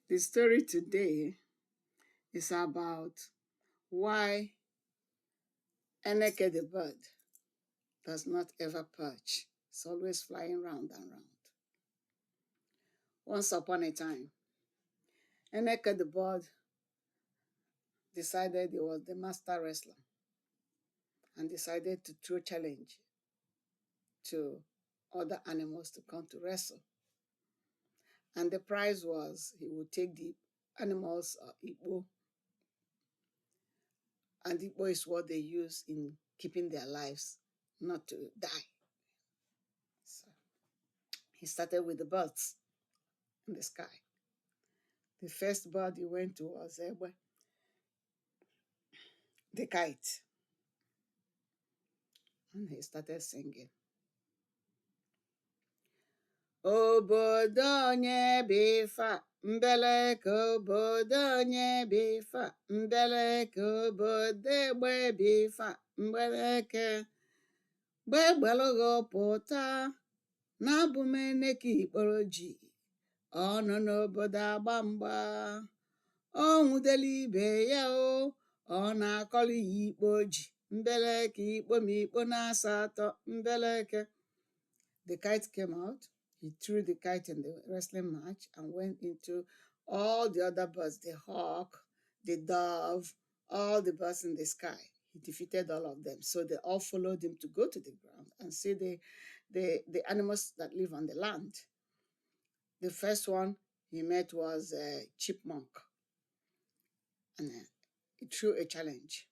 The story today is about why Eneke the bird does not ever perch. It's always flying round and round. Once upon a time, Eneke the bird decided he was the master wrestler and decided to throw challenge to other animals to come to wrestle. And the prize was he would take the animals Igbo, and Igbo is what they use in keeping their lives not to die. So he started with the birds in the sky. The first bird he went to was the kite. And he started singing. Obodo onye bifa mbeleke obodo onye bifa mbeleke obodo egbe bifa mbeleke gbegbelugo pụta na-abụ m Eneke ikporo ji ọ nọ n'obodo agba mgba ọ nwụdela ibe ya o ọ na-akọlụ ya ikpo ji mbeleke ikpo m ikpo na-asa atọ mbeleke. The kite came out. He threw the kite in the wrestling match and went into all the other birds, the hawk, the dove, all the birds in the sky. He defeated all of them. So they all followed him to go to the ground and see the animals that live on the land. The first one he met was a chipmunk. And he threw a challenge.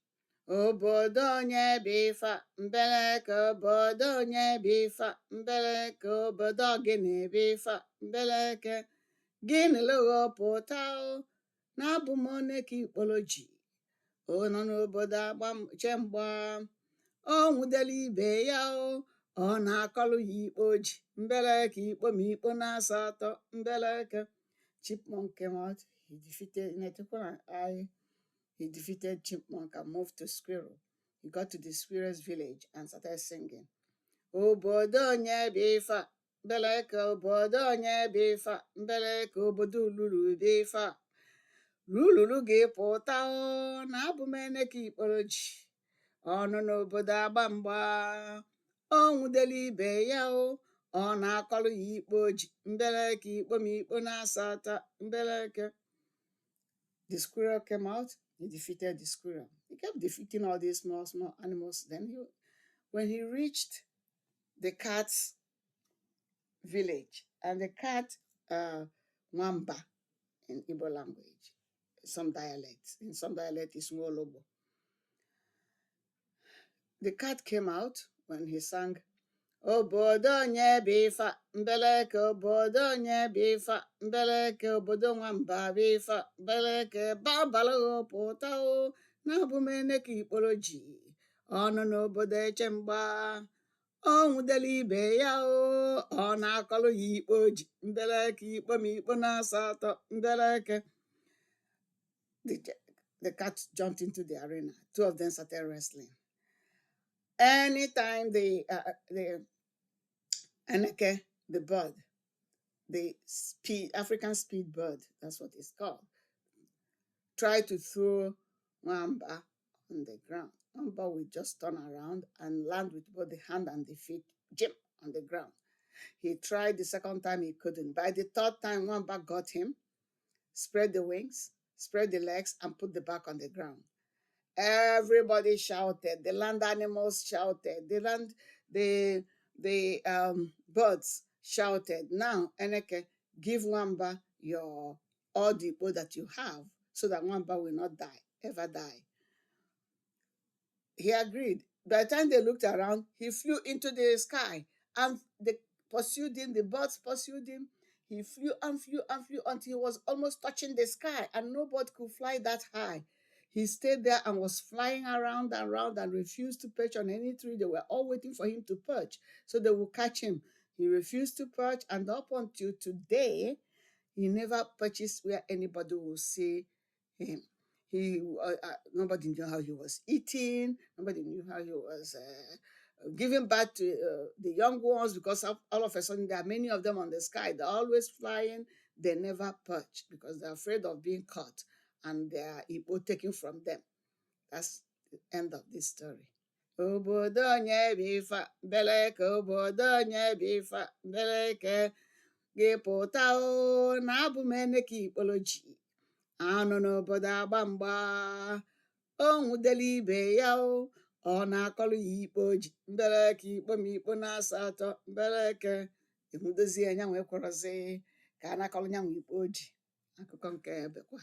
Obodo onye bifa mbeleke obodo onye bifa mbeleke obodo gịnị bifa mbeleke gịnị lụghọ pụta o na-abụ m Eneke ikporo ji ọ nọ n'obodo chemgba ọ nwụdela ibe ya o ọ na-akọlụ ya ikpo ji mbeleke ikpo m ikpo na-asa atọ mbeleke. Chipmunk came out. He defeated He defeated chipmunk and moved to squirrel. He got to the squirrel's village and started singing. Obodo onye bifa mbeleke obodo onye bifa mbeleke obodo ululu bifa lululu gị pụta o na-abụ m Eneke ikporo ji ọ nọ n'obodo agba mgba ọ nwụdela ibe ya o ọ na-akọlụ ya ikpo ji mbeleke ikpo m ikpo na-asa atọ mbeleke. The squirrel came out. He defeated the squirrel. He kept defeating all these small animals. Then when he reached the cat's village, and the cat Wamba in Igbo language, in some dialects is Nwolobo. The cat came out when he sang, obodo onye bifa mbeleke obodo onye bifa mbeleke obodo nwamba bifa mbeleke babalụ pụta o na-abụ m Eneke ikporo ji ọ nọ n'obodo echemgba ọ nwụdela ibe ya o ọ na-akọlụ ya ikpo ji mbeleke ikpo m ikpo na-asa atọ mbeleke. The cat jumped into the arena. Two of them started wrestling. Anytime the Eneke, the bird, the African speed bird, that's what it's called, try to throw Wamba on the ground. Wamba will just turn around and land with both the hand and the feet, jump on the ground. He tried the second time, he couldn't. By the third time, Wamba got him, spread the wings, spread the legs, and put the back on the ground. Everybody shouted. The land animals shouted. The birds shouted. Now, Eneke, give Wamba all the Igbo that you have so that Wamba will not ever die. He agreed. By the time they looked around, he flew into the sky and they pursued him. The birds pursued him. He flew and flew and flew until he was almost touching the sky, and no bird could fly that high. He stayed there and was flying around and around and refused to perch on any tree. They were all waiting for him to perch so they would catch him. He refused to perch, and up until today, he never perches where anybody will see him. Nobody knew how he was eating. Nobody knew how he was giving birth to the young ones, because all of a sudden there are many of them on the sky. They're always flying. They never perch because they're afraid of being caught and they are Igbo taken from them. That's the end of this story. Obodo onye bụ ife a, mbeleke obodo onye bụ ife a, mbeleke gị pụta o na abụ m Eneke Ikpoloji, anụ n'obodo agba mgba, o nwudela ibe ya o, ọ na-akọlụ ya ikpo ji, mbeleke ikpo m ikpo na-asa atọ, mbeleke enwudozie ya nwe kwọrọzi ka a na-akọlụ ya nwe ikpo ji. Akụkọ nke bekwa.